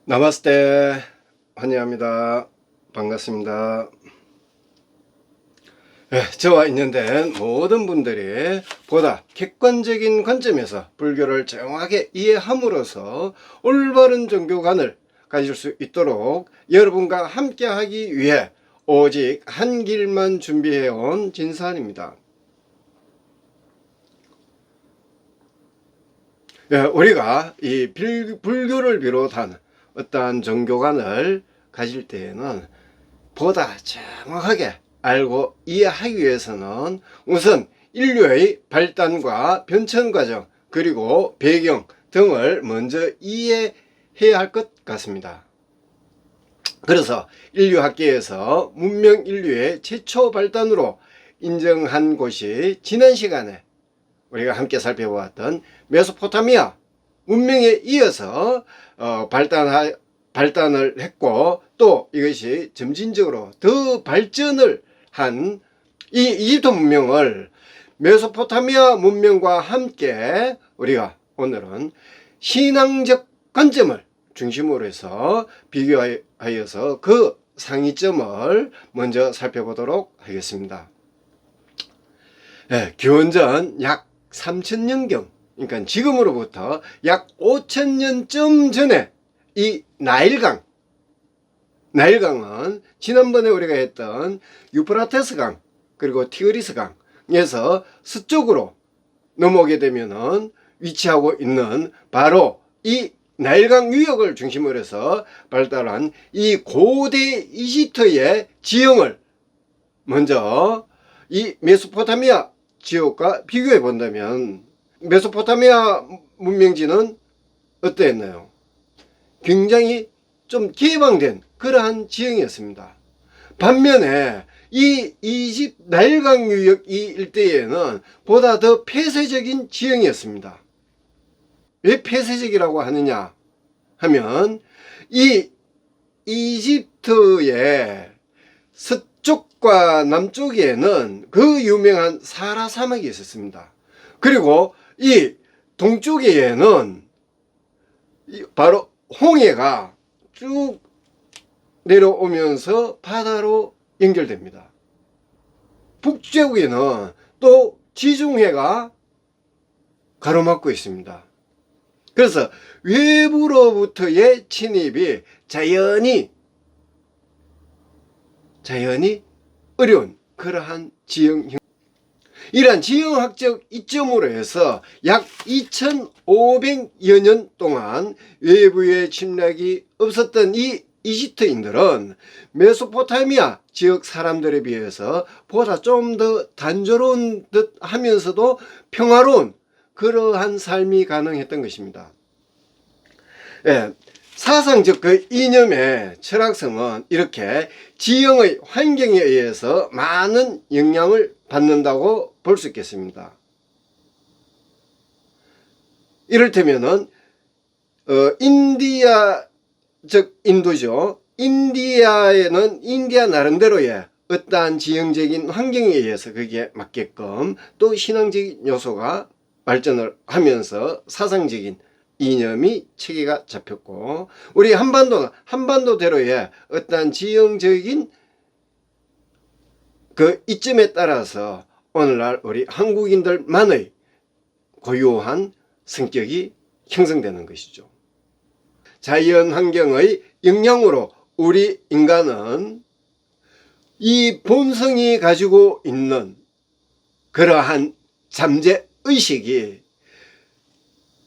나마스테. 환영합니다. 반갑습니다. 저와 인연된 모든 분들이 보다 객관적인 관점에서 불교를 정확하게 이해함으로써 올바른 종교관을 가질 수 있도록 여러분과 함께 하기 위해 오직 한 길만 준비해온 진사입니다. 우리가 이 불교를 비롯한 어떠한 종교관을 가질 때에는 보다 정확하게 알고 이해하기 위해서는 우선 인류의 발단과 변천 과정 그리고 배경 등을 먼저 이해해야 할 것 같습니다. 그래서 인류학계에서 문명 인류의 최초 발단으로 인정한 곳이 지난 시간에 우리가 함께 살펴보았던 메소포타미아 문명에 이어서 발단을 했고, 또 이것이 점진적으로 더 발전을 한 이 이집트 문명을 메소포타미아 문명과 함께 우리가 오늘은 신앙적 관점을 중심으로 해서 비교하여서 그 상이점을 먼저 살펴보도록 하겠습니다. 기원전 약 3000년경, 그러니까 지금으로부터 약 5000년쯤 전에 이 나일강은 지난번에 우리가 했던 유프라테스 강 그리고 티그리스 강에서 서쪽으로 넘어오게 되면은 위치하고 있는 바로 이 나일강 유역을 중심으로 해서 발달한 이 고대 이집트의 지형을 먼저 이 메소포타미아 지역과 비교해 본다면 메소포타미아 문명지는 어떠했나요? 굉장히 좀 개방된 그러한 지형이었습니다. 반면에 이 이집 나일강 유역 이 일대에는 보다 더 폐쇄적인 지형이었습니다. 왜 폐쇄적이라고 하느냐 하면 이 이집트의 서쪽과 남쪽에는 그 유명한 사하라 사막이 있었습니다. 그리고 이 동쪽에는 바로 홍해가 쭉 내려오면서 바다로 연결됩니다. 북쪽에는 또 지중해가 가로막고 있습니다. 그래서 외부로부터의 침입이 자연히 어려운 그러한 지형, 이러한 지형학적 이점으로 해서 약 2500여 년 동안 외부의 침략이 없었던 이 이집트인들은 메소포타미아 지역 사람들에 비해서 보다 좀 더 단조로운 듯 하면서도 평화로운 그러한 삶이 가능했던 것입니다. 사상적 그 이념의 철학성은 이렇게 지형의 환경에 의해서 많은 영향을 받는다고 볼 수 있겠습니다. 이를테면은 인도죠. 인디아에는 인디아 나름대로의 어떠한 지형적인 환경에 의해서 거기에 맞게끔 또 신앙적인 요소가 발전을 하면서 사상적인 이념이 체계가 잡혔고, 우리 한반도는 한반도대로의 어떠한 지형적인 그 이점에 따라서 오늘날 우리 한국인들만의 고유한 성격이 형성되는 것이죠. 자연 환경의 영향으로 우리 인간은 이 본성이 가지고 있는 그러한 잠재의식이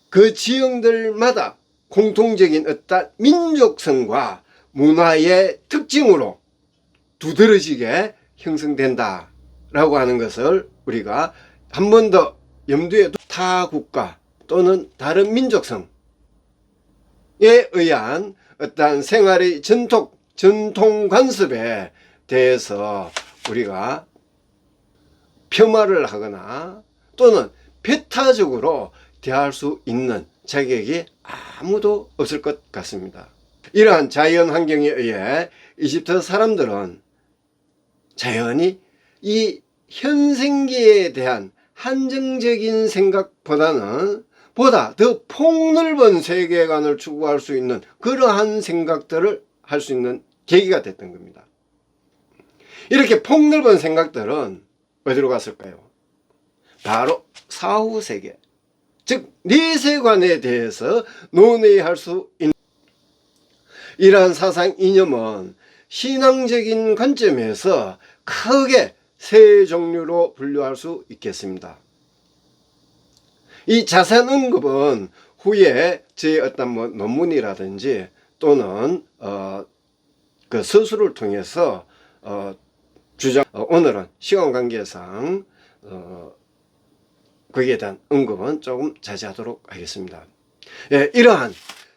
그 지형들마다 공통적인 어떤 민족성과 문화의 특징으로 두드러지게 형성된다 라고 하는 것을 우리가 한 번 더 염두에 타 국가 또는 다른 민족성에 의한 어떠한 생활의 전통 관습에 대해서 우리가 폄하를 하거나 또는 배타적으로 대할 수 있는 자격이 아무도 없을 것 같습니다. 이러한 자연 환경에 의해 이집트 사람들은 자연히 이 현생계에 대한 한정적인 생각보다는 보다 더 폭넓은 세계관을 추구할 수 있는 그러한 생각들을 할 수 있는 계기가 됐던 겁니다. 이렇게 폭넓은 생각들은 어디로 갔을까요? 바로 사후세계, 즉 내세관에 대해서 논의할 수 있는 이러한 사상 이념은 신앙적인 관점에서 크게 세 종류로 분류할 수 있겠습니다. 이 자산 언급은 후에 제 어떤 논문이라든지 또는 그 서술을 통해서 오늘은 시간 관계상 거기에 대한 언급은 조금 자제하도록 하겠습니다. 예, 이러한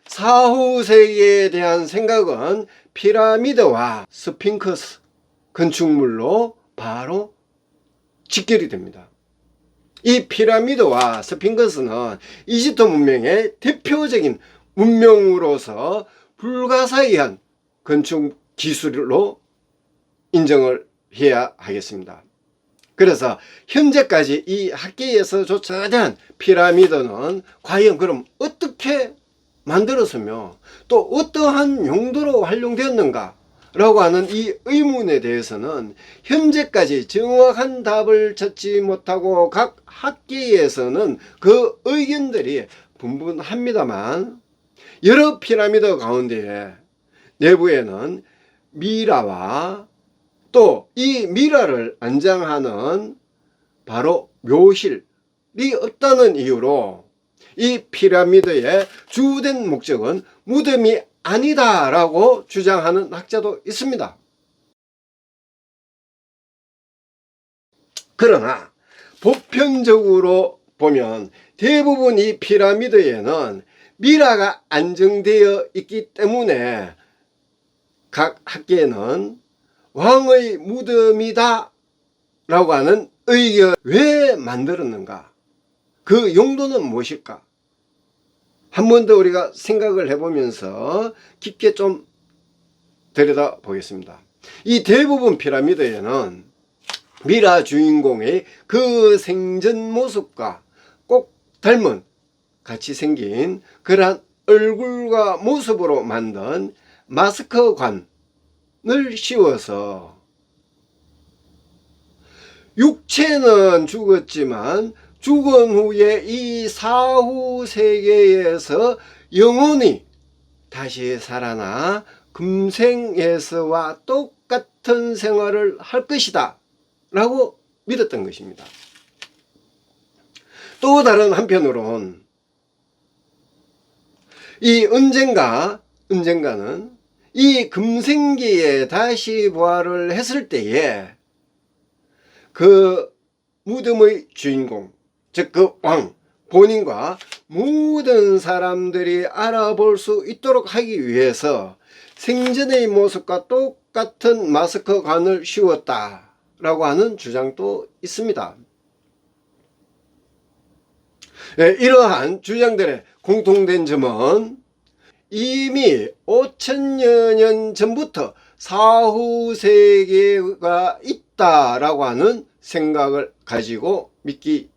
사후세계에 대한 생각은 피라미드와 스핑크스 건축물로 바로 직결이 됩니다. 이 피라미드와 스핑크스는 이집트 문명의 대표적인 문명으로서 불가사의한 건축 기술로 인정을 해야 하겠습니다. 그래서 현재까지 이 학계에서 조차된 피라미드는 과연 그럼 어떻게 만들었으며 또 어떠한 용도로 활용되었는가 라고 하는 이 의문에 대해서는 현재까지 정확한 답을 찾지 못하고 각 학계에서는 그 의견들이 분분합니다만, 여러 피라미드 가운데 내부에는 미라와 또 이 미라를 안장하는 바로 묘실이 없다는 이유로 이 피라미드의 주된 목적은 무덤이 아니다라고 주장하는 학자도 있습니다. 그러나 보편적으로 보면 대부분 이 피라미드에는 미라가 안정되어 있기 때문에 각 학계는 왕의 무덤이다 라고 하는 의견을 왜 만들었는가, 그 용도는 무엇일까, 한 번 더 우리가 생각을 해보면서 깊게 좀 들여다 보겠습니다. 이 대부분 피라미드에는 미라 주인공의 그 생전 모습과 꼭 닮은 같이 생긴 그러한 얼굴과 모습으로 만든 마스크관을 씌워서 육체는 죽었지만 죽은 후에 이 사후 세계에서 영혼이 다시 살아나 금생에서와 똑같은 생활을 할 것이다 라고 믿었던 것입니다. 또 다른 한편으론 이 언젠가는 이 금생기에 다시 부활을 했을 때에 그 무덤의 주인공, 즉 그 왕 본인과 모든 사람들이 알아볼 수 있도록 하기 위해서 생전의 모습과 똑같은 마스크관을 씌웠다 라고 하는 주장도 있습니다. 네, 이러한 주장들의 공통된 점은 이미 5천여 년 전부터 사후세계가 있다라고 하는 생각을 가지고 믿기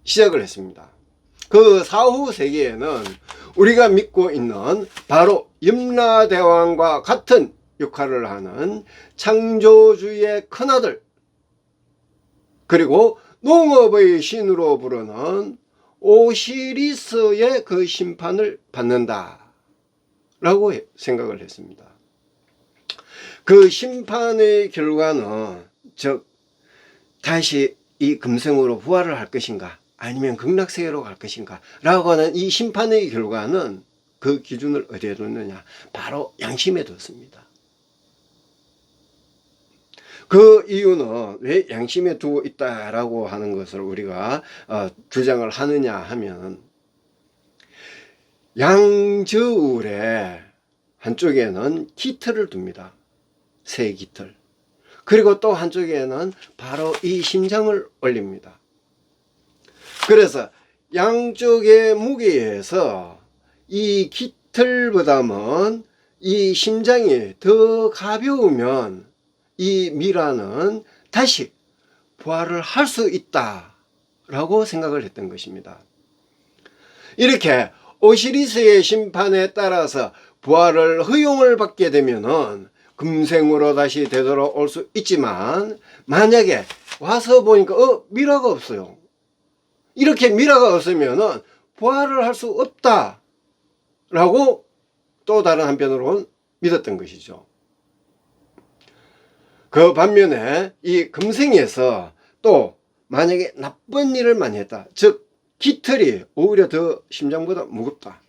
시작을 했습니다. 그 사후세계에는 우리가 믿고 있는 바로 염라대왕과 같은 역할을 하는 창조주의 큰아들, 그리고 농업의 신으로 부르는 오시리스의 그 심판을 받는다 라고 생각을 했습니다. 그 심판의 결과는 즉 다시 이 금생으로 부활을 할 것인가 아니면 극락세계로 갈 것인가 라고 하는 이 심판의 결과는 그 기준을 어디에 뒀느냐, 바로 양심에 뒀습니다. 그 이유는 왜 양심에 두고 있다라고 하는 것을 우리가 주장을 하느냐 하면, 양저울에 한쪽에는 깃털을 둡니다. 새 깃털. 그리고 또 한쪽에는 바로 이 심장을 올립니다. 그래서 양쪽의 무게에서 이 깃털보다는 이 심장이 더 가벼우면 이 미라는 다시 부활을 할 수 있다라고 생각을 했던 것입니다. 이렇게 오시리스의 심판에 따라서 부활을 허용을 받게 되면은 금생으로 다시 되돌아올 수 있지만, 만약에 와서 보니까 미라가 없어요. 이렇게 미라가 없으면은 부활을 할 수 없다 라고 또 다른 한편으로는 믿었던 것이죠. 그 반면에 이 금생에서 또 만약에 나쁜 일을 많이 했다, 즉 깃털이 오히려 더 심장보다 무겁다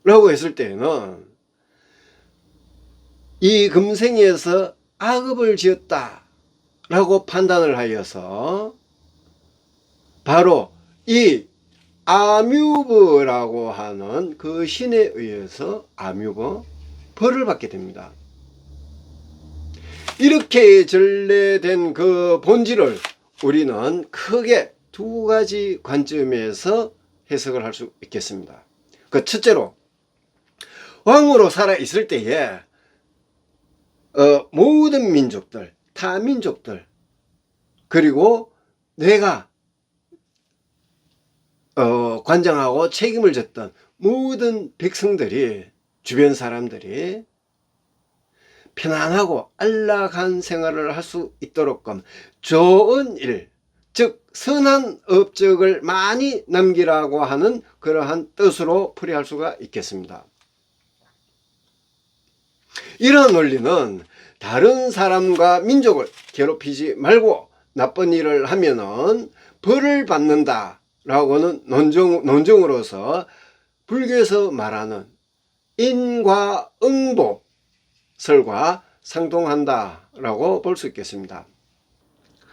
라고 했을 때에는 이 금생에서 악업을 지었다 라고 판단을 하여서 바로 이 아뮤브라고 하는 그 신에 의해서 아뮤브 벌을 받게 됩니다. 이렇게 전래된 그 본질을 우리는 크게 두 가지 관점에서 해석을 할 수 있겠습니다. 그 첫째로, 왕으로 살아 있을 때에 모든 민족들, 타민족들, 그리고 내가 관장하고 책임을 졌던 모든 백성들이, 주변 사람들이 편안하고 안락한 생활을 할 수 있도록끔 좋은 일, 즉 선한 업적을 많이 남기라고 하는 그러한 뜻으로 풀이할 수가 있겠습니다. 이러한 논리는 다른 사람과 민족을 괴롭히지 말고 나쁜 일을 하면은 벌을 받는다 라고는 논증으로서 불교에서 말하는 인과응보 설과 상통한다 라고 볼 수 있겠습니다.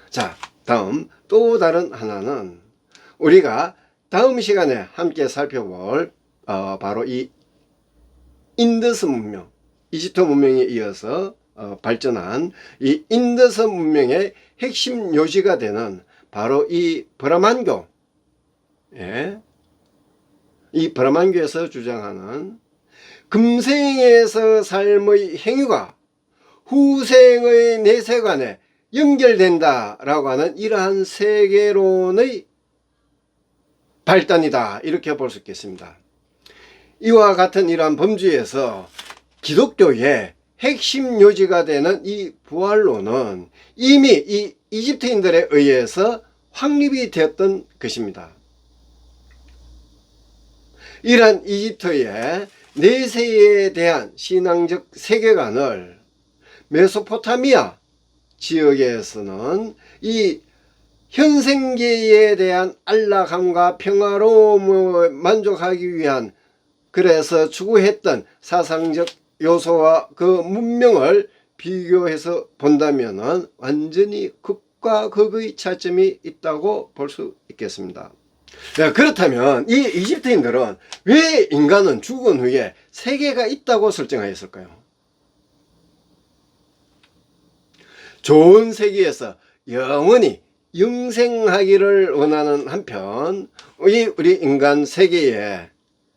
자, 다음 또 다른 하나는 우리가 다음 시간에 함께 살펴볼 바로 이 인더스 문명, 이집트 문명에 이어서 발전한 이 인더스 문명의 핵심 요지가 되는 바로 이 브라만교, 이 브라만교에서 주장하는 금생에서 삶의 행위가 후생의 내세관에 연결된다 라고 하는 이러한 세계론의 발단이다, 이렇게 볼 수 있겠습니다. 이와 같은 이러한 범주에서 기독교의 핵심 요지가 되는 이 부활론은 이미 이 이집트인들에 의해서 확립이 되었던 것입니다. 이러한 이집트의 내세에 대한 신앙적 세계관을 메소포타미아 지역에서는 이 현생계에 대한 안락함과 평화로움을 만족하기 위한, 그래서 추구했던 사상적 요소와 그 문명을 비교해서 본다면 완전히 극과 극의 차점이 있다고 볼 수 있겠습니다. 그렇다면 이 이집트인들은 왜 인간은 죽은 후에 세계가 있다고 설정하였을까요? 좋은 세계에서 영원히 영생하기를 원하는 한편 우리 인간 세계에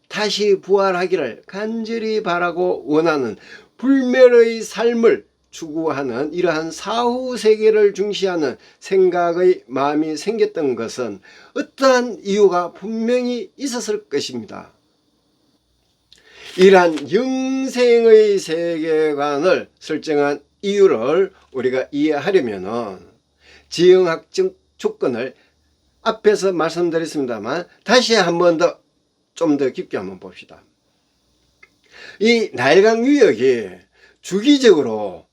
다시 부활하기를 간절히 바라고 원하는 불멸의 삶을 추구하는 이러한 사후 세계를 중시하는 생각의 마음이 생겼던 것은 어떠한 이유가 분명히 있었을 것입니다. 이러한 영생의 세계관을 설정한 이유를 우리가 이해하려면 지형학적 조건을 앞에서 말씀드렸습니다만 다시 한 번 더 좀 더 깊게 한번 봅시다. 이 나일강 유역이 주기적으로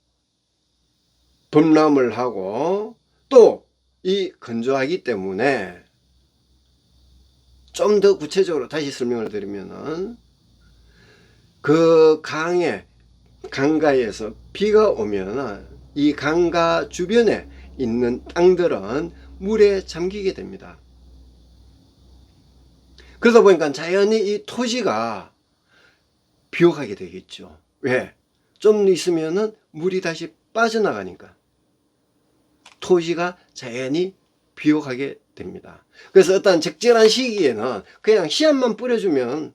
범람을 하고 또 이 건조하기 때문에, 좀 더 구체적으로 다시 설명을 드리면은 그 강가에서 비가 오면 이 강가 주변에 있는 땅들은 물에 잠기게 됩니다. 그러다 보니까 자연히 이 토지가 비옥하게 되겠죠. 왜? 좀 있으면은 물이 다시 빠져나가니까 토지가 자연히 비옥하게 됩니다. 그래서 어떤 적절한 시기에는 그냥 씨앗만 뿌려주면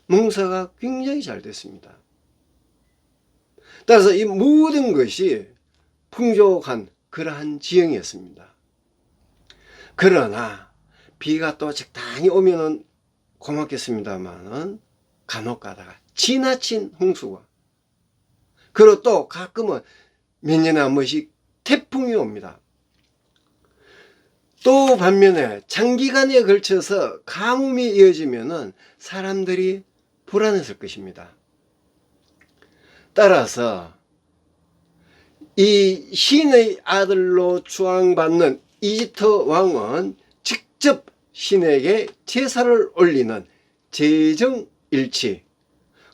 농사가 굉장히 잘 됐습니다. 따라서 이 모든 것이 풍족한 그러한 지형이었습니다. 그러나 비가 또 적당히 오면은 고맙겠습니다만은 간혹 가다가 지나친 홍수가, 그리고 또 가끔은 몇 년에 한 번씩 태풍이 옵니다. 또 반면에 장기간에 걸쳐서 가뭄이 이어지면은 사람들이 불안했을 것입니다. 따라서 이 신의 아들로 추앙받는 이집트 왕은 직접 신에게 제사를 올리는 재정일치,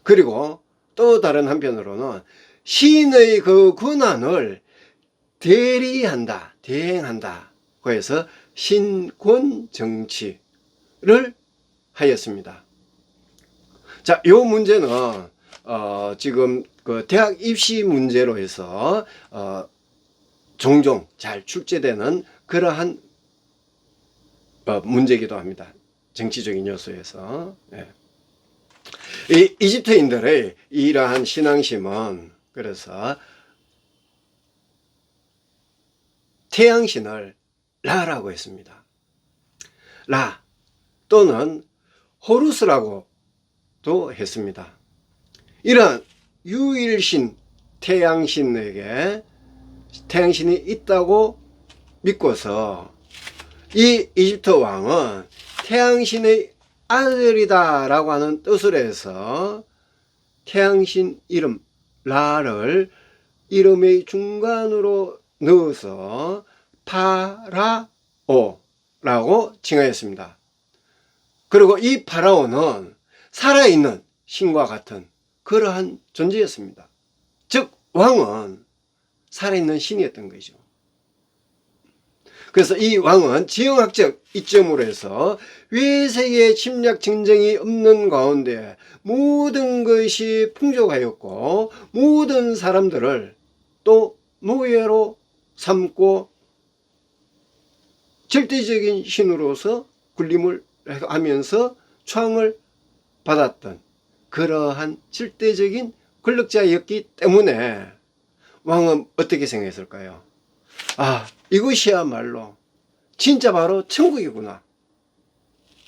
그리고 또 다른 한편으로는 신의 그 권한을 대리한다, 대행한다. 그래서 신권정치를 하였습니다. 자, 요 문제는 지금 그 대학 입시 문제로 해서 종종 잘 출제되는 그러한 문제이기도 합니다. 정치적인 요소에서. 예. 이 이집트인들의 이러한 신앙심은 그래서 태양신을 라라고 했습니다. 라 또는 호루스라고도 했습니다. 이런 유일신 태양신에게 태양신이 있다고 믿고서 이 이집트 왕은 태양신의 아들이다 라고 하는 뜻을 해서 태양신 이름 라를 이름의 중간으로 넣어서 파라오 라고 칭하였습니다. 그리고 이 파라오는 살아있는 신과 같은 그러한 존재였습니다. 즉 왕은 살아있는 신이었던 것이죠. 그래서 이 왕은 지형학적 이점으로 해서 외세의 침략 전쟁이 없는 가운데 모든 것이 풍족하였고 모든 사람들을 또 노예로 삼고 절대적인 신으로서 군림을 하면서 추앙을 받았던 그러한 절대적인 권력자였기 때문에 왕은 어떻게 생각했을까요? 아, 이것이야말로 진짜 바로 천국이구나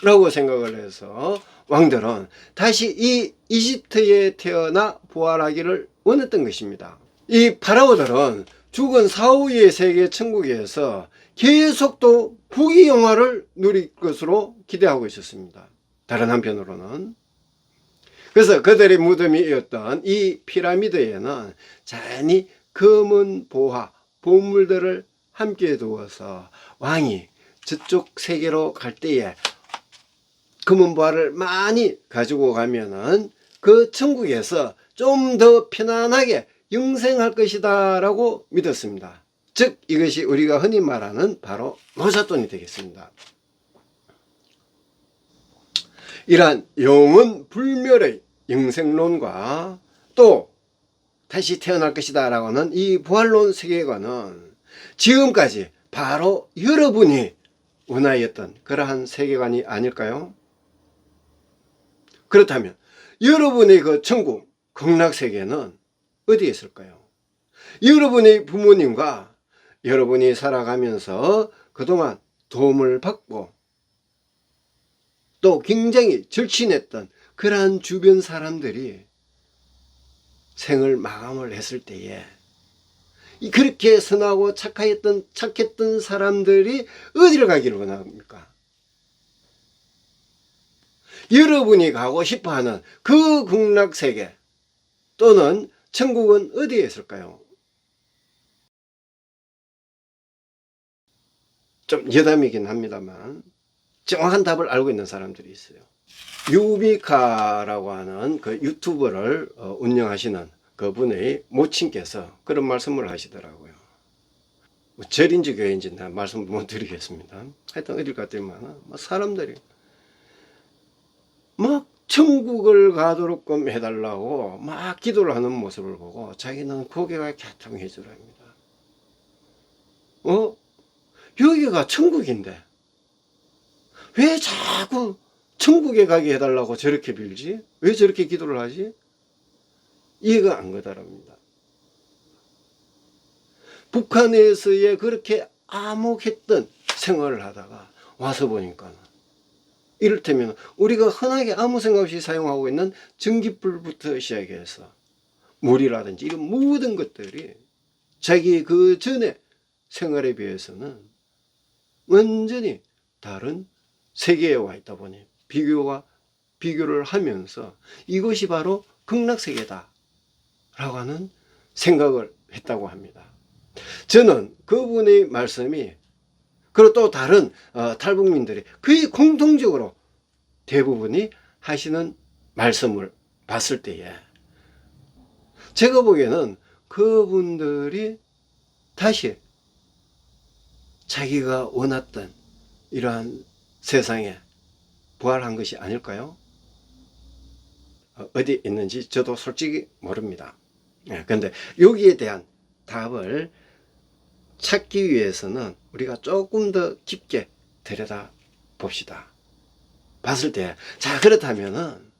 라고 생각을 해서 왕들은 다시 이 이집트에 태어나 부활하기를 원했던 것입니다. 이 파라오들은 죽은 사후의 세계 천국에서 계속 또 부귀영화를 누릴 것으로 기대하고 있었습니다. 다른 한편으로는 그래서 그들의 무덤이었던 이 피라미드에는 자연히 검은 보화, 보물들을 함께 두어서 왕이 저쪽 세계로 갈 때에 검은 보화를 많이 가지고 가면은 그 천국에서 좀 더 편안하게 영생할 것이다 라고 믿었습니다. 즉 이것이 우리가 흔히 말하는 바로 노잣돈이 되겠습니다. 이러한 영원 불멸의 영생론과 또 다시 태어날 것이다 라고 하는 이 부활론 세계관은 지금까지 바로 여러분이 원하였던 그러한 세계관이 아닐까요? 그렇다면 여러분의 그 천국 극락세계는 어디에 있을까요? 여러분의 부모님과 여러분이 살아가면서 그동안 도움을 받고 또 굉장히 절친했던 그러한 주변 사람들이 생을 마감을 했을 때에 그렇게 선하고 착했던 사람들이 어디를 가기를 원합니까? 여러분이 가고 싶어하는 그 극락세계 또는 천국은 어디에 있을까요? 좀 여담이긴 합니다만 정확한 답을 알고 있는 사람들이 있어요. 유비카라고 하는 그 유튜브를 운영하시는 그분의 모친께서 그런 말씀을 하시더라고요. 뭐 절인지 교회인지 나 말씀 못 드리겠습니다. 하여튼 어딜 갔더니만 사람들이 막 천국을 가도록끔 해달라고 막 기도를 하는 모습을 보고 자기는 고개가 갸탕해지랍니다. 여기가 천국인데 왜 자꾸 천국에 가게 해달라고 저렇게 빌지? 왜 저렇게 기도를 하지? 이해가 안 가더랍니다. 북한에서의 그렇게 암묵했던 생활을 하다가 와서 보니까 이를테면 우리가 흔하게 아무 생각 없이 사용하고 있는 전기불부터 시작해서 물이라든지 이런 모든 것들이 자기 그 전에 생활에 비해서는 완전히 다른 세계에 와 있다 보니 비교를 하면서 이것이 바로 극락세계다 라고 하는 생각을 했다고 합니다. 저는 그분의 말씀이, 그리고 또 다른 탈북민들이 거의 공통적으로 대부분이 하시는 말씀을 봤을 때에 제가 보기에는 그분들이 다시 자기가 원했던 이러한 세상에 부활한 것이 아닐까요? 어디 있는지 저도 솔직히 모릅니다. 그런데 여기에 대한 답을 찾기 위해서는 우리가 조금 더 깊게 들여다 봅시다. 봤을 때, 자, 그렇다면은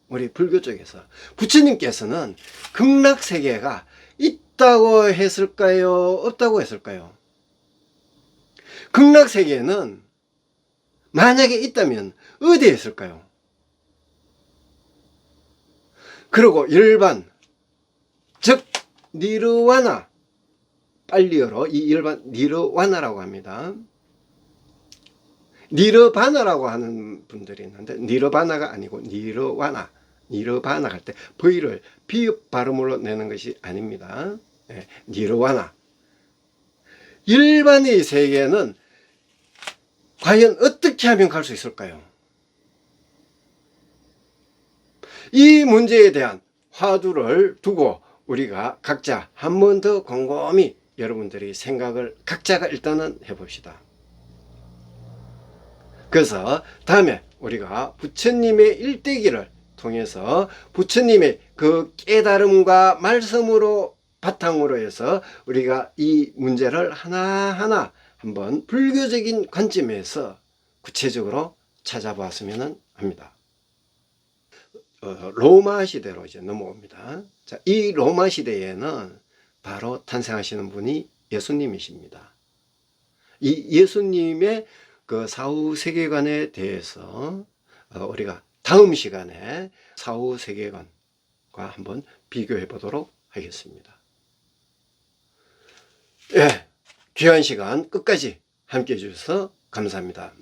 우리 불교 쪽에서 부처님께서는 극락세계가 있다고 했을까요? 없다고 했을까요? 극락세계는 만약에 있다면 어디에 있을까요? 그리고 열반, 즉 니르와나, 빨리어로 이 열반 니르와나라고 합니다. 니르바나라고 하는 분들이 있는데 니르바나가 아니고 니르와나, 니르바나 할 때 V를 비읍 발음으로 내는 것이 아닙니다. 니르와나. 일반의 세계는 과연 어떻게 하면 갈 수 있을까요? 이 문제에 대한 화두를 두고 우리가 각자 한 번 더 곰곰이 여러분들이 생각을 각자가 일단은 해봅시다. 그래서 다음에 우리가 부처님의 일대기를 통해서 부처님의 그 깨달음과 말씀으로 바탕으로 해서 우리가 이 문제를 하나하나 한번 불교적인 관점에서 구체적으로 찾아보았으면 합니다. 로마 시대로 이제 넘어옵니다. 자, 이 로마 시대에는 바로 탄생하시는 분이 예수님이십니다. 이 예수님의 그 사후 세계관에 대해서 우리가 다음 시간에 사후 세계관과 한번 비교해 보도록 하겠습니다. 예, 귀한 시간 끝까지 함께 해주셔서 감사합니다.